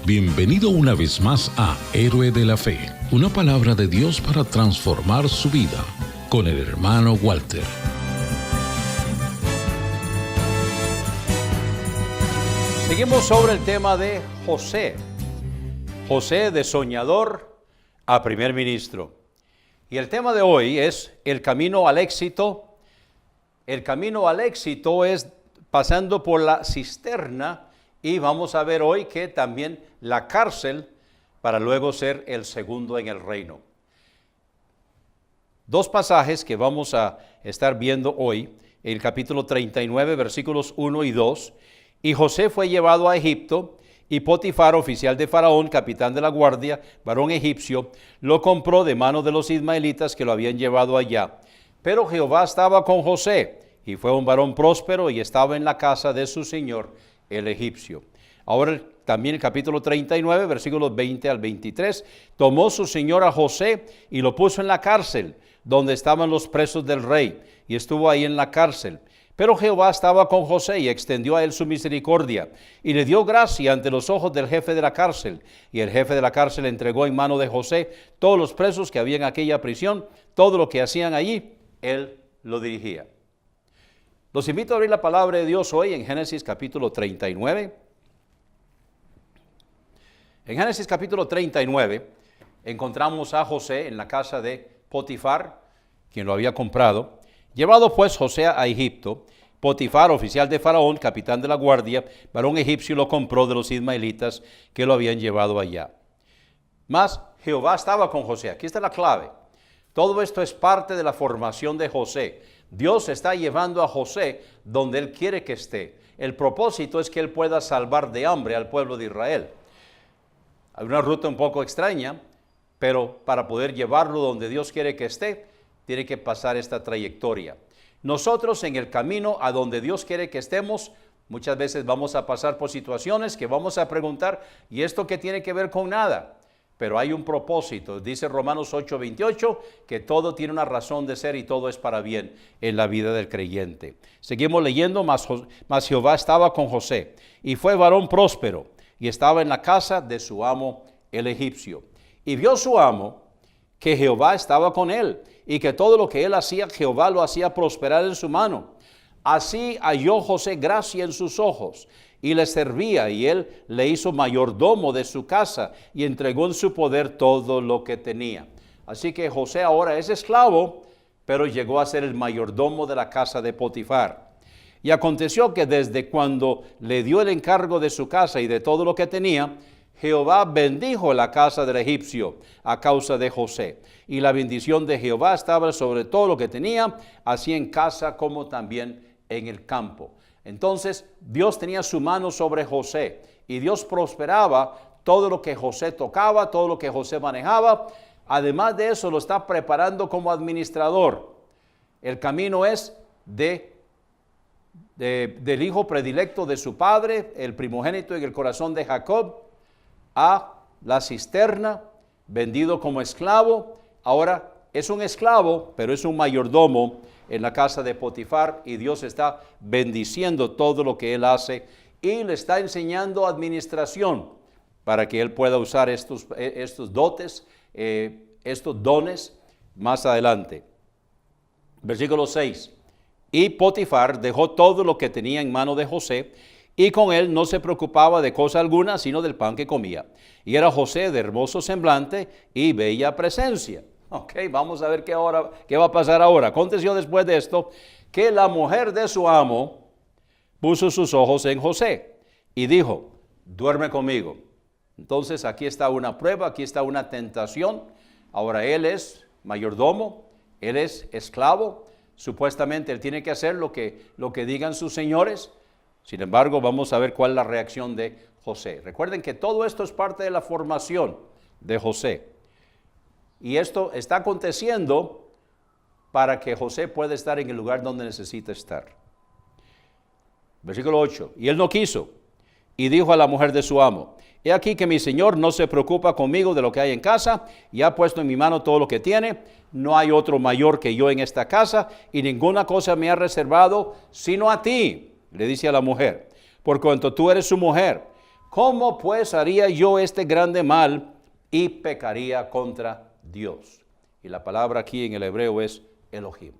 Bienvenido una vez más a Héroe de la Fe, una palabra de Dios para transformar su vida, con el hermano Walter. Seguimos sobre el tema de José. José de soñador a primer ministro. Y el tema de hoy es el camino al éxito. El camino al éxito es pasando por la cisterna y vamos a ver hoy que también la cárcel para luego ser el segundo en el reino. Dos pasajes que vamos a estar viendo hoy, el capítulo 39, versículos 1 y 2. Y José fue llevado a Egipto, y Potifar, oficial de Faraón, capitán de la guardia, varón egipcio, lo compró de mano de los ismaelitas que lo habían llevado allá. Pero Jehová estaba con José, y fue un varón próspero, y estaba en la casa de su señor, el egipcio. Ahora también el capítulo 39, versículos 20 al 23, tomó su señor a José y lo puso en la cárcel, donde estaban los presos del rey, y estuvo ahí en la cárcel. Pero Jehová estaba con José y extendió a él su misericordia, y le dio gracia ante los ojos del jefe de la cárcel. Y el jefe de la cárcel entregó en mano de José todos los presos que había en aquella prisión, todo lo que hacían allí, él lo dirigía. Los invito a abrir la palabra de Dios hoy en Génesis capítulo 39. En Génesis capítulo 39 encontramos a José en la casa de Potifar, quien lo había comprado. Llevado pues José a Egipto, Potifar, oficial de Faraón, capitán de la guardia, varón egipcio, lo compró de los ismaelitas que lo habían llevado allá. Mas Jehová estaba con José. Aquí está la clave. Todo esto es parte de la formación de José. Dios está llevando a José donde Él quiere que esté. El propósito es que Él pueda salvar de hambre al pueblo de Israel. Hay una ruta un poco extraña, pero para poder llevarlo donde Dios quiere que esté, tiene que pasar esta trayectoria. Nosotros en el camino a donde Dios quiere que estemos, muchas veces vamos a pasar por situaciones que vamos a preguntar, ¿y esto qué tiene que ver con nada? Pero hay un propósito. Dice Romanos 8:28, que todo tiene una razón de ser y todo es para bien en la vida del creyente. Seguimos leyendo, mas Jehová estaba con José, y fue varón próspero, y estaba en la casa de su amo el egipcio. Y vio su amo que Jehová estaba con él, y que todo lo que él hacía, Jehová lo hacía prosperar en su mano. Así halló José gracia en sus ojos, y le servía, y él le hizo mayordomo de su casa, y entregó en su poder todo lo que tenía. Así que José ahora es esclavo, pero llegó a ser el mayordomo de la casa de Potifar. Y aconteció que desde cuando le dio el encargo de su casa y de todo lo que tenía, Jehová bendijo la casa del egipcio a causa de José. Y la bendición de Jehová estaba sobre todo lo que tenía, así en casa como también en el campo. Entonces Dios tenía su mano sobre José, y Dios prosperaba todo lo que José tocaba, todo lo que José manejaba. Además de eso, lo está preparando como administrador. El camino es del hijo predilecto de su padre, el primogénito en el corazón de Jacob, a la cisterna, vendido como esclavo. Ahora es un esclavo, pero es un mayordomo en la casa de Potifar, y Dios está bendiciendo todo lo que él hace y le está enseñando administración para que él pueda usar estos dotes, estos dones más adelante. Versículo 6. Y Potifar dejó todo lo que tenía en mano de José, y con él no se preocupaba de cosa alguna, sino del pan que comía. Y era José de hermoso semblante y bella presencia. Ok, vamos a ver qué va a pasar ahora. Aconteció después de esto, que la mujer de su amo puso sus ojos en José, y dijo, duerme conmigo. Entonces aquí está una prueba, aquí está una tentación. Ahora él es mayordomo, él es esclavo. Supuestamente él tiene que hacer lo que digan sus señores. Sin embargo, vamos a ver cuál es la reacción de José. Recuerden que todo esto es parte de la formación de José. Y esto está aconteciendo para que José pueda estar en el lugar donde necesita estar. Versículo 8. Y él no quiso, y dijo a la mujer de su amo, he aquí que mi señor no se preocupa conmigo de lo que hay en casa, y ha puesto en mi mano todo lo que tiene. No hay otro mayor que yo en esta casa, y ninguna cosa me ha reservado sino a ti. Le dice a la mujer, por cuanto tú eres su mujer, ¿Cómo pues haría yo este grande mal y pecaría contra Dios? Y la palabra aquí en el hebreo es Elohim.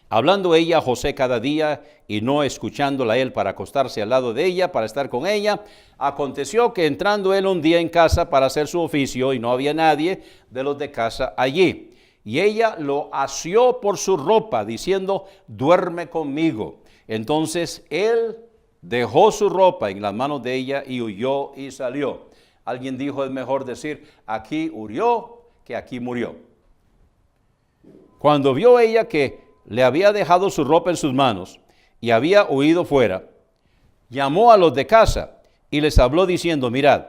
Hablando ella a José cada día y no escuchándola él para acostarse al lado de ella, para estar con ella, aconteció que entrando él un día en casa para hacer su oficio y no había nadie de los de casa allí. Y ella lo asió por su ropa diciendo, duerme conmigo. Entonces él dejó su ropa en las manos de ella y huyó y salió. Alguien dijo, es mejor decir, aquí huyó que aquí murió. Cuando vio ella que le había dejado su ropa en sus manos y había huido fuera, llamó a los de casa y les habló diciendo, mirad,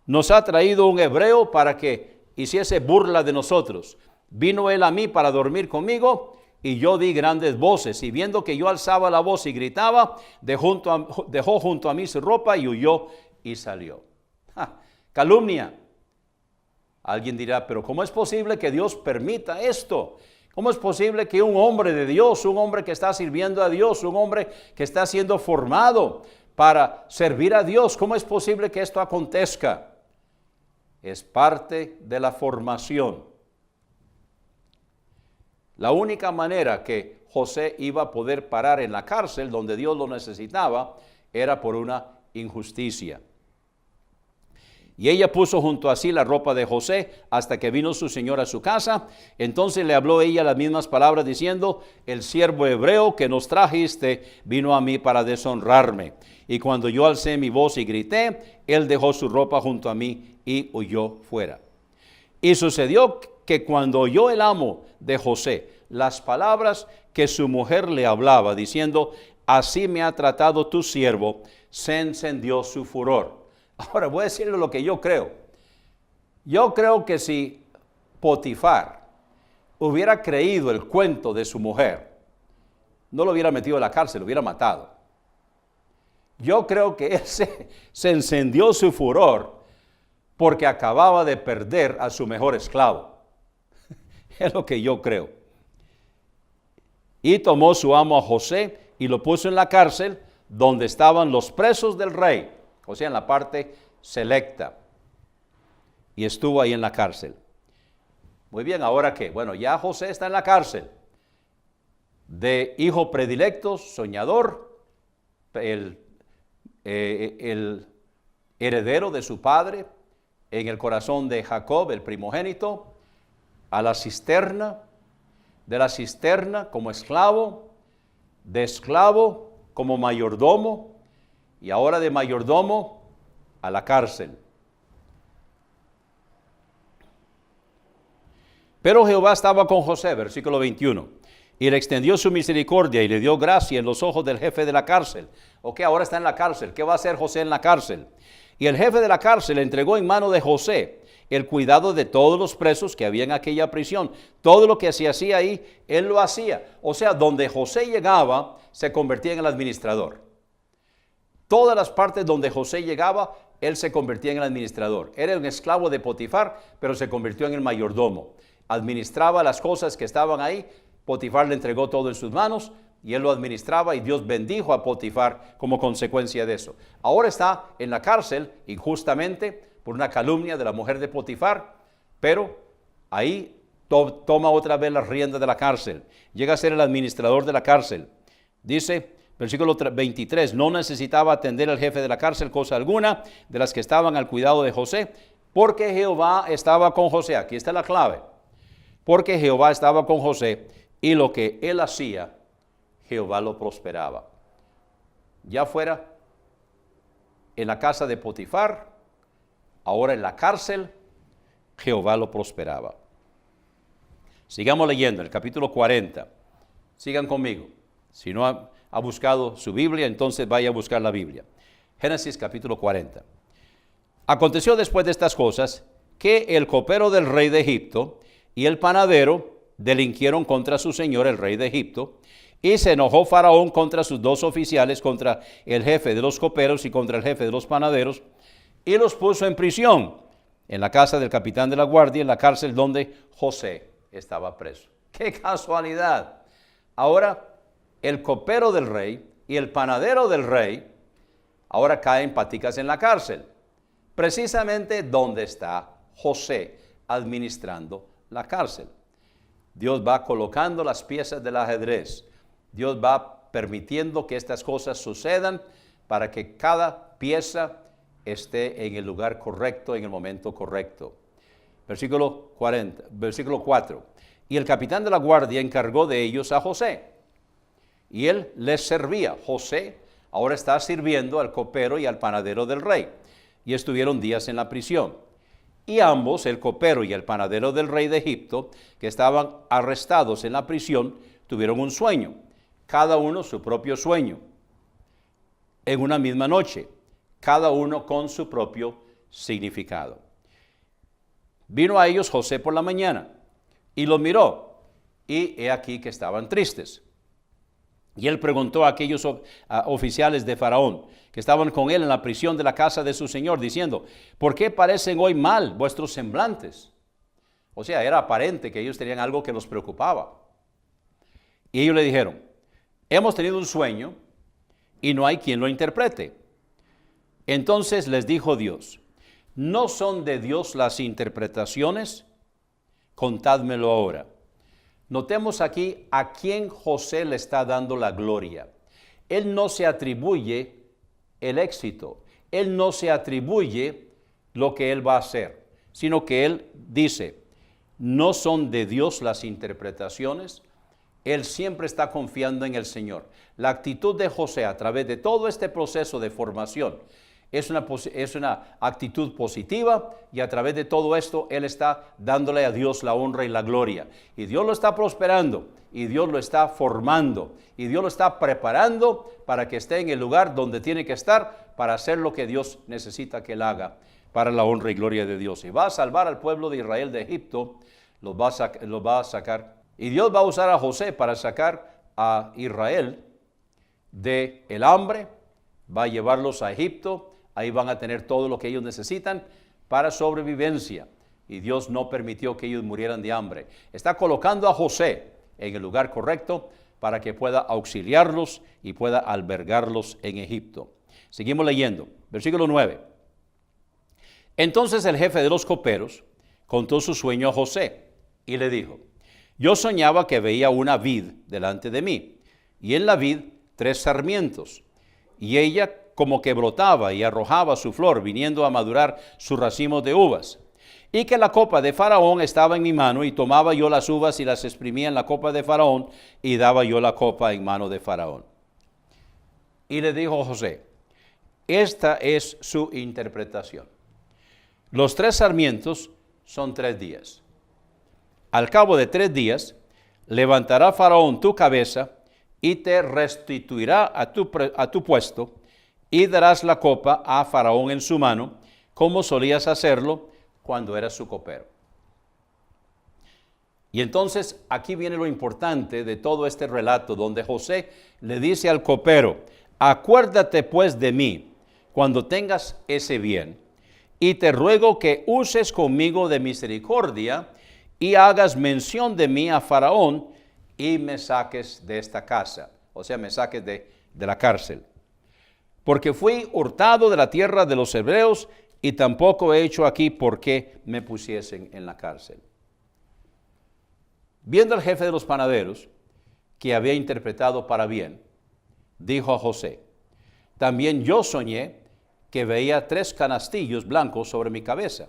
nos ha traído un hebreo para que hiciese burla de nosotros. Vino él a mí para dormir conmigo y yo di grandes voces, y viendo que yo alzaba la voz y gritaba, dejó junto a mí su ropa y huyó y salió. Calumnia. Alguien dirá, pero ¿cómo es posible que Dios permita esto? ¿Cómo es posible que un hombre de Dios, un hombre que está sirviendo a Dios, un hombre que está siendo formado para servir a Dios, cómo es posible que esto acontezca? Es parte de la formación. La única manera que José iba a poder parar en la cárcel donde Dios lo necesitaba era por una injusticia. Y ella puso junto a sí la ropa de José hasta que vino su señor a su casa. Entonces le habló ella las mismas palabras diciendo, el siervo hebreo que nos trajiste vino a mí para deshonrarme. Y cuando yo alcé mi voz y grité, él dejó su ropa junto a mí y huyó fuera. Y sucedió que cuando oyó el amo de José las palabras que su mujer le hablaba, diciendo, así me ha tratado tu siervo, se encendió su furor. Ahora voy a decirle lo que yo creo. Yo creo que si Potifar hubiera creído el cuento de su mujer, no lo hubiera metido en la cárcel, lo hubiera matado. Yo creo que él se encendió su furor porque acababa de perder a su mejor esclavo. Es lo que yo creo. Y tomó su amo a José y lo puso en la cárcel donde estaban los presos del rey, o sea, en la parte selecta. Y estuvo ahí en la cárcel. Muy bien, ¿ahora qué? Bueno, ya José está en la cárcel. De hijo predilecto, soñador, el heredero de su padre, en el corazón de Jacob, el primogénito, a la cisterna, de la cisterna como esclavo, de esclavo como mayordomo, y ahora de mayordomo a la cárcel. Pero Jehová estaba con José, versículo 21, y le extendió su misericordia y le dio gracia en los ojos del jefe de la cárcel. Ok, ahora está en la cárcel. ¿Qué va a hacer José en la cárcel? Y el jefe de la cárcel entregó en mano de José el cuidado de todos los presos que había en aquella prisión. Todo lo que se hacía ahí, él lo hacía. O sea, donde José llegaba, se convertía en el administrador. Todas las partes donde José llegaba, él se convertía en el administrador. Era un esclavo de Potifar, pero se convirtió en el mayordomo. Administraba las cosas que estaban ahí. Potifar le entregó todo en sus manos y él lo administraba, y Dios bendijo a Potifar como consecuencia de eso. Ahora está en la cárcel injustamente por una calumnia de la mujer de Potifar, pero ahí toma otra vez las riendas de la cárcel. Llega a ser el administrador de la cárcel. Dice, versículo 23, no necesitaba atender al jefe de la cárcel cosa alguna de las que estaban al cuidado de José, porque Jehová estaba con José. Aquí está la clave. Porque Jehová estaba con José, y lo que él hacía, Jehová lo prosperaba. Ya fuera en la casa de Potifar, ahora en la cárcel, Jehová lo prosperaba. Sigamos leyendo el capítulo 40. Sigan conmigo. Si no ha buscado su Biblia, entonces vaya a buscar la Biblia. Génesis capítulo 40. Aconteció después de estas cosas que el copero del rey de Egipto y el panadero delinquieron contra su señor, el rey de Egipto, y se enojó Faraón contra sus dos oficiales, contra el jefe de los coperos y contra el jefe de los panaderos, y los puso en prisión, en la casa del capitán de la guardia, en la cárcel donde José estaba preso. ¡Qué casualidad! Ahora, el copero del rey y el panadero del rey ahora caen paticas en la cárcel, precisamente donde está José administrando la cárcel. Dios va colocando las piezas del ajedrez. Dios va permitiendo que estas cosas sucedan para que cada pieza esté en el lugar correcto, en el momento correcto. Versículo 4. Y el capitán de la guardia encargó de ellos a José, y él les servía. José ahora está sirviendo al copero y al panadero del rey, y estuvieron días en la prisión. Y ambos, el copero y el panadero del rey de Egipto, que estaban arrestados en la prisión, tuvieron un sueño, cada uno su propio sueño, en una misma noche, cada uno con su propio significado. Vino a ellos José por la mañana, y los miró, y he aquí que estaban tristes. Y él preguntó a aquellos oficiales de Faraón que estaban con él en la prisión de la casa de su señor, diciendo, ¿por qué parecen hoy mal vuestros semblantes? O sea, era aparente que ellos tenían algo que los preocupaba. Y ellos le dijeron, hemos tenido un sueño y no hay quien lo interprete. Entonces les dijo Dios, ¿no son de Dios las interpretaciones? Contádmelo ahora. Notemos aquí a quién José le está dando la gloria. Él no se atribuye el éxito, él no se atribuye lo que él va a hacer, sino que él dice, no son de Dios las interpretaciones. Él siempre está confiando en el Señor. La actitud de José a través de todo este proceso de formación es una actitud positiva, y a través de todo esto él está dándole a Dios la honra y la gloria. Y Dios lo está prosperando, y Dios lo está formando, y Dios lo está preparando para que esté en el lugar donde tiene que estar para hacer lo que Dios necesita que él haga para la honra y gloria de Dios. Y va a salvar al pueblo de Israel de Egipto, los va a sacar. Y Dios va a usar a José para sacar a Israel de el hambre, va a llevarlos a Egipto. Ahí van a tener todo lo que ellos necesitan para sobrevivencia. Y Dios no permitió que ellos murieran de hambre. Está colocando a José en el lugar correcto para que pueda auxiliarlos y pueda albergarlos en Egipto. Seguimos leyendo. Versículo 9. Entonces el jefe de los coperos contó su sueño a José y le dijo, yo soñaba que veía una vid delante de mí, y en la vid 3 sarmientos, y ella como que brotaba y arrojaba su flor, viniendo a madurar sus racimos de uvas. Y que la copa de Faraón estaba en mi mano, y tomaba yo las uvas y las exprimía en la copa de Faraón, y daba yo la copa en mano de Faraón. Y le dijo José, esta es su interpretación. Los 3 sarmientos son 3 días. Al cabo de 3 días, levantará Faraón tu cabeza, y te restituirá a tu puesto, y darás la copa a Faraón en su mano, como solías hacerlo cuando eras su copero. Y entonces aquí viene lo importante de todo este relato, donde José le dice al copero, acuérdate pues de mí cuando tengas ese bien, y te ruego que uses conmigo de misericordia, y hagas mención de mí a Faraón, y me saques de esta casa, o sea, me saques de la cárcel. Porque fui hurtado de la tierra de los hebreos, y tampoco he hecho aquí por qué me pusiesen en la cárcel. Viendo al jefe de los panaderos, que había interpretado para bien, dijo a José, también yo soñé que veía 3 canastillos blancos sobre mi cabeza.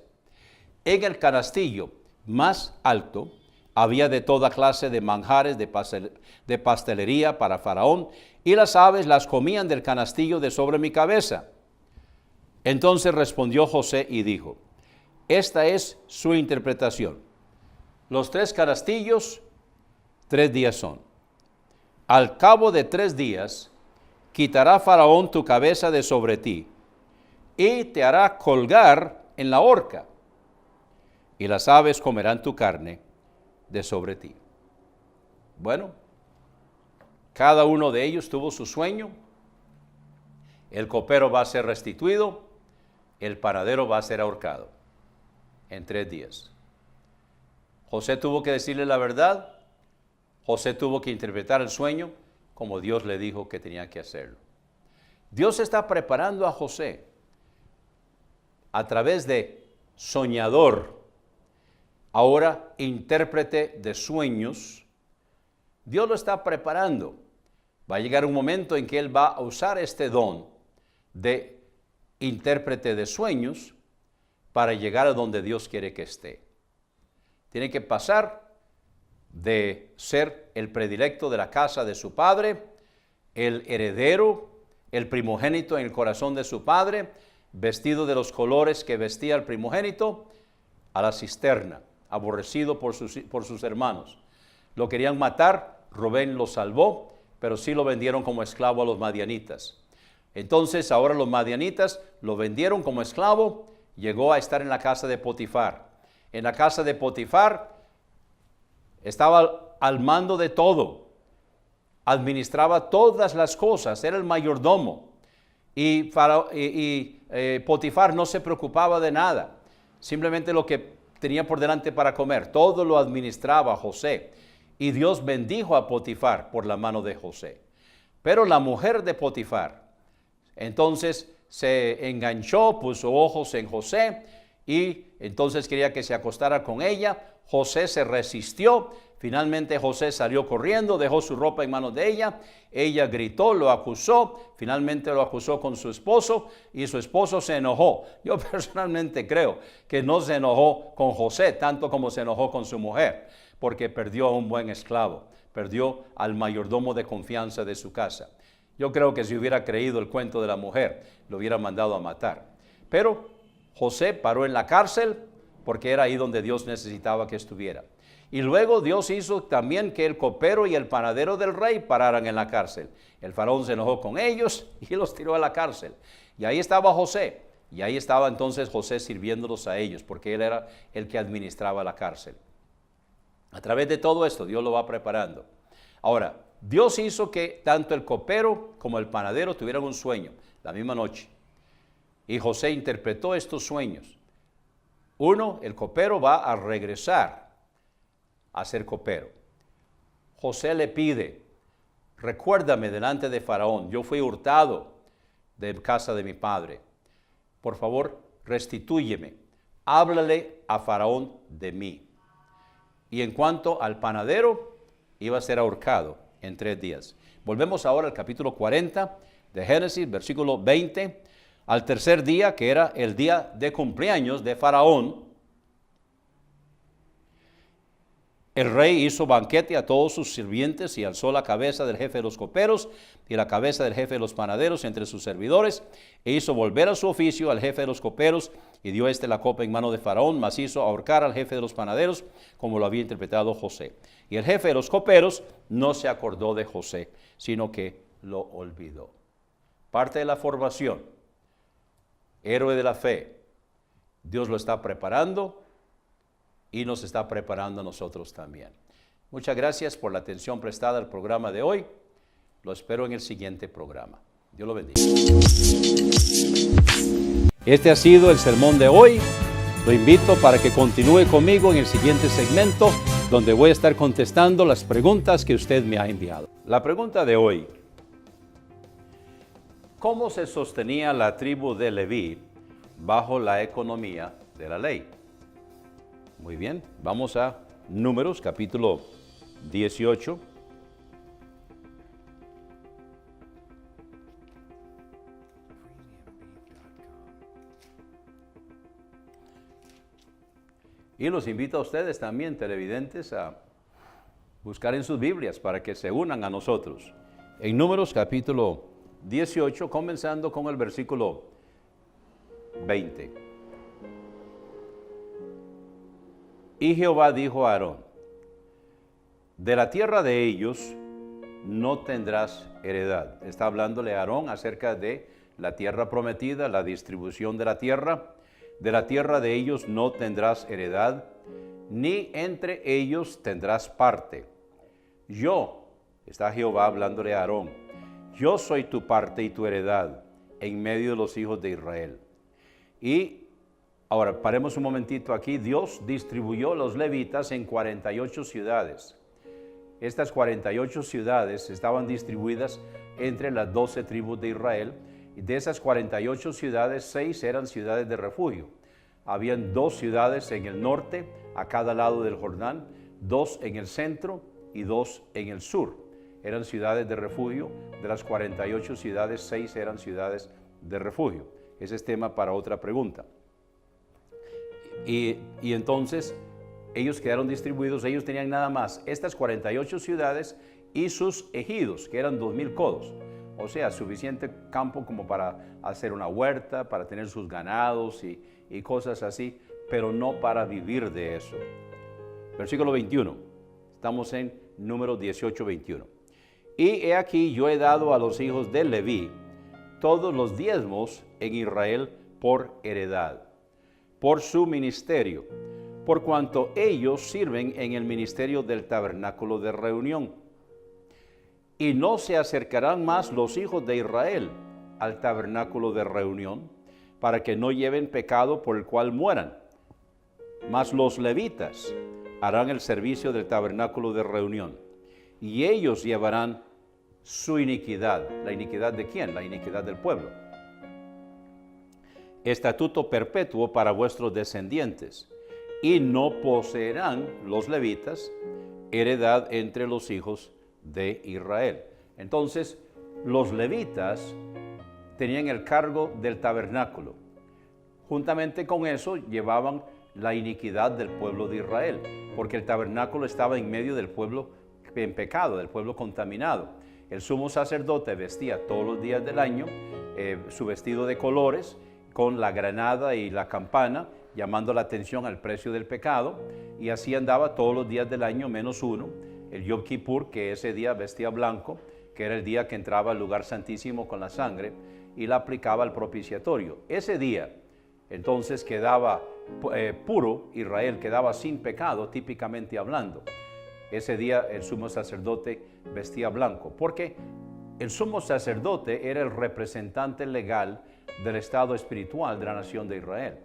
En el canastillo más alto había de toda clase de manjares de pastelería para Faraón, y las aves las comían del canastillo de sobre mi cabeza. Entonces respondió José y dijo, esta es su interpretación. Los 3 canastillos, 3 días son. Al cabo de 3 días, quitará Faraón tu cabeza de sobre ti, y te hará colgar en la horca, y las aves comerán tu carne de sobre ti. Bueno, cada uno de ellos tuvo su sueño. El copero va a ser restituido, el panadero va a ser ahorcado en 3 días. José tuvo que decirle la verdad, José tuvo que interpretar el sueño como Dios le dijo que tenía que hacerlo. Dios está preparando a José a través de soñador, ahora intérprete de sueños. Dios lo está preparando. Va a llegar un momento en que él va a usar este don de intérprete de sueños para llegar a donde Dios quiere que esté. Tiene que pasar de ser el predilecto de la casa de su padre, el heredero, el primogénito en el corazón de su padre, vestido de los colores que vestía el primogénito, a la cisterna, aborrecido por sus hermanos. Lo querían matar, Rubén lo salvó, pero sí lo vendieron como esclavo a los madianitas. Entonces ahora los madianitas lo vendieron como esclavo, llegó a estar en la casa de Potifar. En la casa de Potifar estaba al mando de todo, administraba todas las cosas, era el mayordomo. Y Potifar no se preocupaba de nada, simplemente lo que tenía por delante para comer, todo lo administraba José. Y Dios bendijo a Potifar por la mano de José. Pero la mujer de Potifar, entonces se enganchó, puso ojos en José y entonces quería que se acostara con ella. José se resistió. Finalmente José salió corriendo, dejó su ropa en manos de ella. Ella gritó, lo acusó, finalmente lo acusó con su esposo y su esposo se enojó. Yo personalmente creo que no se enojó con José tanto como se enojó con su mujer, porque perdió a un buen esclavo, perdió al mayordomo de confianza de su casa. Yo creo que si hubiera creído el cuento de la mujer, lo hubiera mandado a matar. Pero José paró en la cárcel porque era ahí donde Dios necesitaba que estuviera. Y luego Dios hizo también que el copero y el panadero del rey pararan en la cárcel. El faraón se enojó con ellos y los tiró a la cárcel. Y ahí estaba José. Y ahí estaba entonces José sirviéndolos a ellos, porque él era el que administraba la cárcel. A través de todo esto, Dios lo va preparando. Ahora, Dios hizo que tanto el copero como el panadero tuvieran un sueño la misma noche. Y José interpretó estos sueños. Uno, el copero va a regresar a ser copero. José le pide, recuérdame delante de Faraón, yo fui hurtado de casa de mi padre. Por favor, restitúyeme. Háblale a Faraón de mí. Y en cuanto al panadero, iba a ser ahorcado en 3 días. Volvemos ahora al capítulo 40 de Génesis, versículo 20. Al tercer día, que era el día de cumpleaños de Faraón, el rey hizo banquete a todos sus sirvientes y alzó la cabeza del jefe de los coperos y la cabeza del jefe de los panaderos entre sus servidores, e hizo volver a su oficio al jefe de los coperos, y dio la copa en mano de Faraón, mas hizo ahorcar al jefe de los panaderos, como lo había interpretado José. Y el jefe de los coperos no se acordó de José, sino que lo olvidó. Parte de la formación, héroe de la fe, Dios lo está preparando y nos está preparando a nosotros también. Muchas gracias por la atención prestada al programa de hoy. Lo espero en el siguiente programa. Dios lo bendiga. Este ha sido el sermón de hoy. Lo invito para que continúe conmigo en el siguiente segmento, donde voy a estar contestando las preguntas que usted me ha enviado. La pregunta de hoy: ¿cómo se sostenía la tribu de Leví bajo la economía de la ley? Muy bien, vamos a Números, capítulo 18. Y los invito a ustedes también, televidentes, a buscar en sus Biblias para que se unan a nosotros. En Números, capítulo 18, comenzando con el versículo 20. Y Jehová dijo a Aarón: de la tierra de ellos no tendrás heredad. Está hablándole a Aarón acerca de la tierra prometida, la distribución de la tierra. De la tierra de ellos no tendrás heredad, ni entre ellos tendrás parte. Yo, está Jehová hablándole a Aarón, yo soy tu parte y tu heredad en medio de los hijos de Israel. Y ahora, paremos un momentito aquí. Dios distribuyó los levitas en 48 ciudades. Estas 48 ciudades estaban distribuidas entre las 12 tribus de Israel, Y de esas 48 ciudades, 6 eran ciudades de refugio. Habían 2 ciudades en el norte, a cada lado del Jordán, 2 en el centro y 2 en el sur. Eran ciudades de refugio. De las 48 ciudades, 6 eran ciudades de refugio. Ese es tema para otra pregunta. Y entonces ellos quedaron distribuidos. Ellos tenían nada más estas 48 ciudades y sus ejidos, que eran 2000 codos. O sea, suficiente campo como para hacer una huerta, para tener sus ganados y cosas así, pero no para vivir de eso. Versículo 21. Estamos en Números 18, 21. Y he aquí, yo he dado a los hijos de Leví todos los diezmos en Israel por heredad, por su ministerio, por cuanto ellos sirven en el ministerio del tabernáculo de reunión. Y no se acercarán más los hijos de Israel al tabernáculo de reunión, para que no lleven pecado por el cual mueran. Mas los levitas harán el servicio del tabernáculo de reunión, y ellos llevarán su iniquidad. ¿La iniquidad de quién? La iniquidad del pueblo. Estatuto perpetuo para vuestros descendientes, y no poseerán los levitas heredad entre los hijos de Israel. Entonces, los levitas tenían el cargo del tabernáculo. Juntamente con eso llevaban la iniquidad del pueblo de Israel, porque el tabernáculo estaba en medio del pueblo en pecado, del pueblo contaminado. El sumo sacerdote vestía todos los días del año su vestido de colores, con la granada y la campana, llamando la atención al precio del pecado, y así andaba todos los días del año menos uno, el Yom Kippur, que ese día vestía blanco, que era el día que entraba al lugar santísimo con la sangre y la aplicaba al propiciatorio. Ese día entonces quedaba puro, Israel quedaba sin pecado, típicamente hablando. Ese día el sumo sacerdote vestía blanco, porque el sumo sacerdote era el representante legal del estado espiritual de la nación de Israel.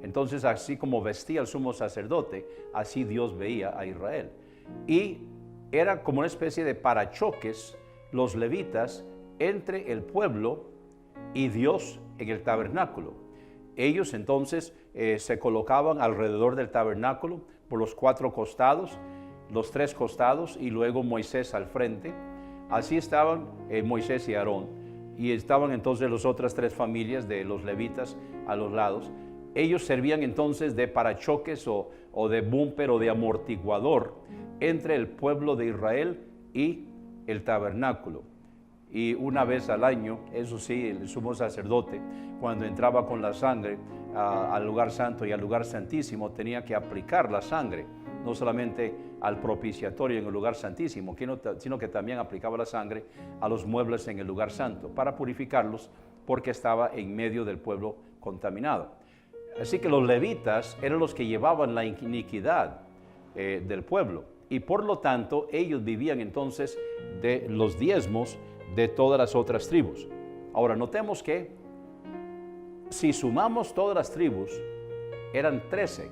Entonces, así como vestía el sumo sacerdote, así Dios veía a Israel. Y era como una especie de parachoques los levitas entre el pueblo y Dios en el tabernáculo. Ellos entonces se colocaban alrededor del tabernáculo por los 4 costados, los 3 costados, y luego Moisés al frente. Así estaban Moisés y Aarón, y estaban entonces las otras 3 familias de los levitas a los lados. Ellos servían entonces de parachoques o de bumper o de amortiguador entre el pueblo de Israel y el tabernáculo. Y una vez al año, eso sí, el sumo sacerdote, cuando entraba con la sangre al lugar santo y al lugar santísimo, tenía que aplicar la sangre, no solamente al propiciatorio en el lugar santísimo, sino que también aplicaba la sangre a los muebles en el lugar santo, para purificarlos, porque estaba en medio del pueblo contaminado. Así que los levitas eran los que llevaban la iniquidad del pueblo, y por lo tanto ellos vivían entonces de los diezmos de todas las otras tribus. Ahora notemos que si sumamos todas las tribus, eran 13,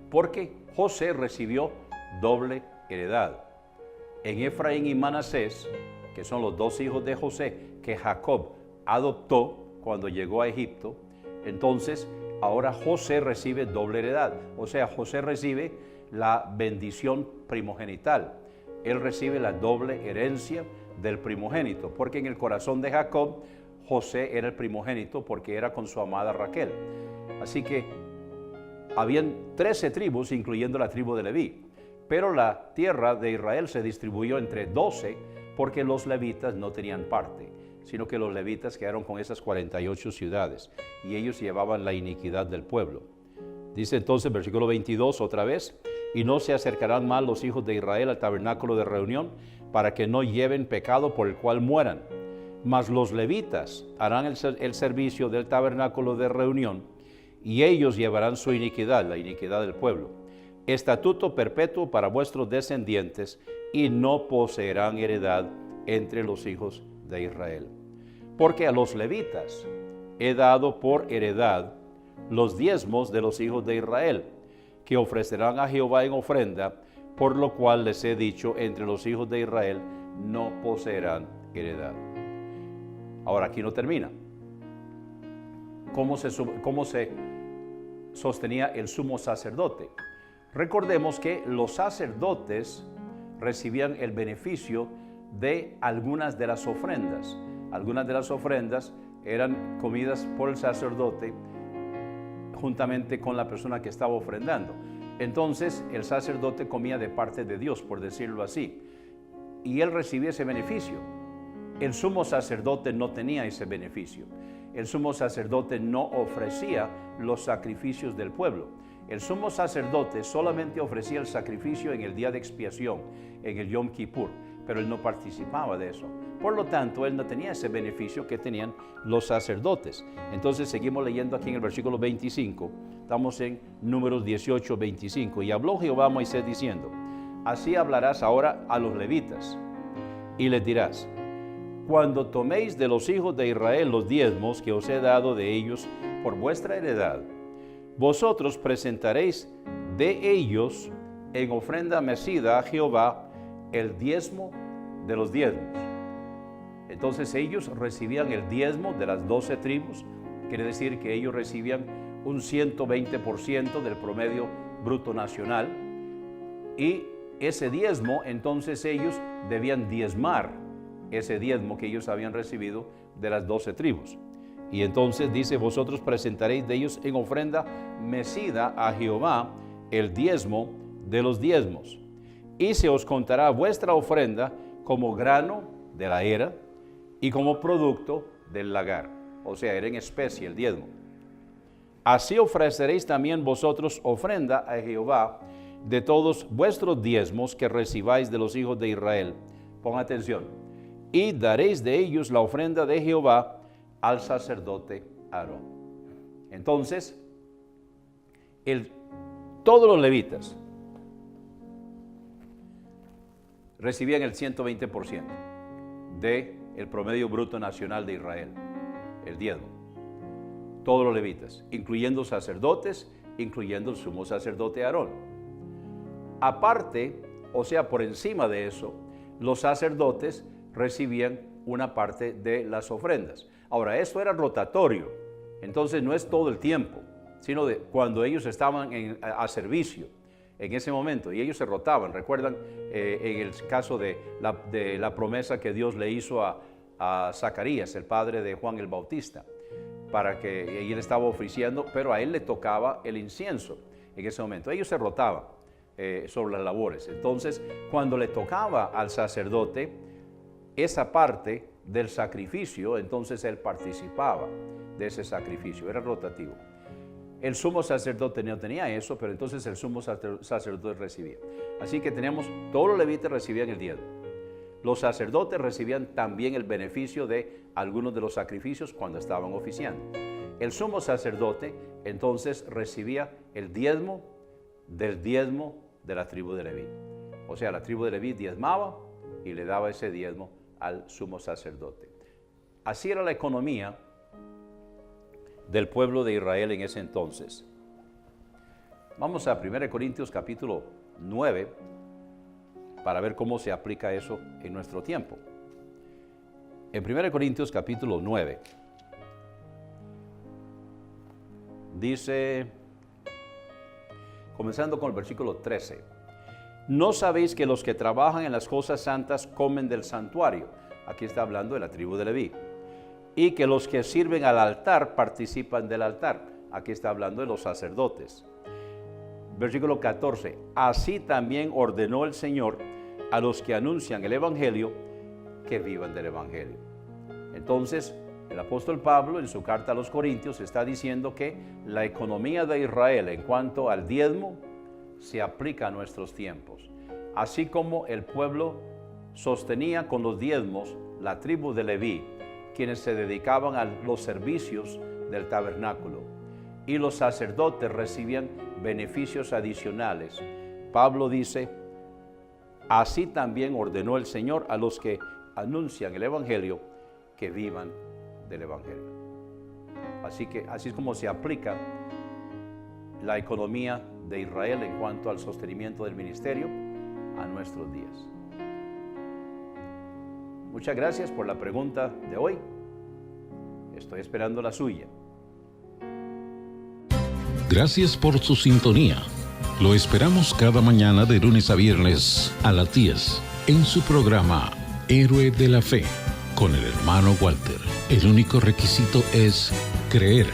porque José recibió doble heredad. En Efraín y Manasés, que son los 2 hijos de José que Jacob adoptó cuando llegó a Egipto, entonces ahora José recibe doble heredad. O sea, José recibe la bendición primogenital. Él recibe la doble herencia del primogénito, porque en el corazón de Jacob, José era el primogénito porque era con su amada Raquel. Así que habían 13 tribus, incluyendo la tribu de Leví, pero la tierra de Israel se distribuyó entre 12 porque los levitas no tenían parte, sino que los levitas quedaron con esas 48 ciudades y ellos llevaban la iniquidad del pueblo. Dice entonces, versículo 22 otra vez: y no se acercarán más los hijos de Israel al tabernáculo de reunión, para que no lleven pecado por el cual mueran. Mas los levitas harán el servicio del tabernáculo de reunión, y ellos llevarán su iniquidad, la iniquidad del pueblo. Estatuto perpetuo para vuestros descendientes, y no poseerán heredad entre los hijos de Israel. Porque a los levitas he dado por heredad los diezmos de los hijos de Israel, que ofrecerán a Jehová en ofrenda, por lo cual les he dicho: entre los hijos de Israel no poseerán heredad. Ahora aquí no termina. ¿Cómo se sostenía el sumo sacerdote? Recordemos que los sacerdotes recibían el beneficio de algunas de las ofrendas. Algunas de las ofrendas eran comidas por el sacerdote juntamente con la persona que estaba ofrendando. Entonces el sacerdote comía de parte de Dios, por decirlo así, y él recibía ese beneficio. El sumo sacerdote no tenía ese beneficio. El sumo sacerdote no ofrecía los sacrificios del pueblo. El sumo sacerdote solamente ofrecía el sacrificio en el día de expiación, en el Yom Kippur, pero él no participaba de eso. Por lo tanto, él no tenía ese beneficio que tenían los sacerdotes. Entonces seguimos leyendo aquí en el versículo 25. Estamos en Números 18, 25. Y habló Jehová a Moisés diciendo: así hablarás ahora a los levitas y les dirás: cuando toméis de los hijos de Israel los diezmos que os he dado de ellos por vuestra heredad, vosotros presentaréis de ellos en ofrenda mecida a Jehová el diezmo de los diezmos. Entonces ellos recibían el diezmo de las 12 tribus, quiere decir que ellos recibían un 120% del promedio bruto nacional, y ese diezmo entonces ellos debían diezmar ese diezmo que ellos habían recibido de las 12 tribus. Y entonces dice: vosotros presentaréis de ellos en ofrenda mecida a Jehová el diezmo de los diezmos, y se os contará vuestra ofrenda como grano de la era y como producto del lagar. O sea, era en especie el diezmo. Así ofreceréis también vosotros ofrenda a Jehová de todos vuestros diezmos que recibáis de los hijos de Israel. Pon atención. Y daréis de ellos la ofrenda de Jehová al sacerdote Aarón. Entonces, todos los levitas recibían el 120% del promedio bruto nacional de Israel, el diezmo. Todos los levitas, incluyendo sacerdotes, incluyendo el sumo sacerdote Aarón. Aparte, o sea, por encima de eso, los sacerdotes recibían una parte de las ofrendas. Ahora, esto era rotatorio, entonces no es todo el tiempo, sino de cuando ellos estaban a servicio en ese momento, y ellos se rotaban. Recuerdan en el caso de la promesa que Dios le hizo a Zacarías, el padre de Juan el Bautista, para que él estaba ofreciendo, pero a él le tocaba el incienso en ese momento. Ellos se rotaban sobre las labores. Entonces, cuando le tocaba al sacerdote esa parte del sacrificio, entonces él participaba de ese sacrificio, era rotativo. El sumo sacerdote no tenía eso, pero entonces el sumo sacerdote recibía. Así que tenemos, todos los levitas recibían el diezmo. Los sacerdotes recibían también el beneficio de algunos de los sacrificios cuando estaban oficiando. El sumo sacerdote entonces recibía el diezmo del diezmo de la tribu de Leví. O sea, la tribu de Leví diezmaba y le daba ese diezmo al sumo sacerdote. Así era la economía del pueblo de Israel en ese entonces. Vamos a 1 Corintios capítulo 9 para ver cómo se aplica eso en nuestro tiempo. En 1 Corintios capítulo 9 dice, comenzando con el versículo 13: ¿no sabéis que los que trabajan en las cosas santas comen del santuario? Aquí está hablando de la tribu de Leví. Y que los que sirven al altar participan del altar. Aquí está hablando de los sacerdotes. Versículo 14: así también ordenó el Señor a los que anuncian el Evangelio que vivan del Evangelio. Entonces, el apóstol Pablo en su carta a los Corintios está diciendo que la economía de Israel en cuanto al diezmo se aplica a nuestros tiempos. Así como el pueblo sostenía con los diezmos la tribu de Leví, quienes se dedicaban a los servicios del tabernáculo, y los sacerdotes recibían beneficios adicionales. Pablo dice: así también ordenó el Señor a los que anuncian el Evangelio que vivan del Evangelio. Así es como se aplica la economía de Israel en cuanto al sostenimiento del ministerio a nuestros días. Muchas gracias por la pregunta de hoy. Estoy esperando la suya. Gracias por su sintonía. Lo esperamos cada mañana de lunes a viernes a las 10 en su programa Héroe de la Fe con el hermano Walter. El único requisito es creer.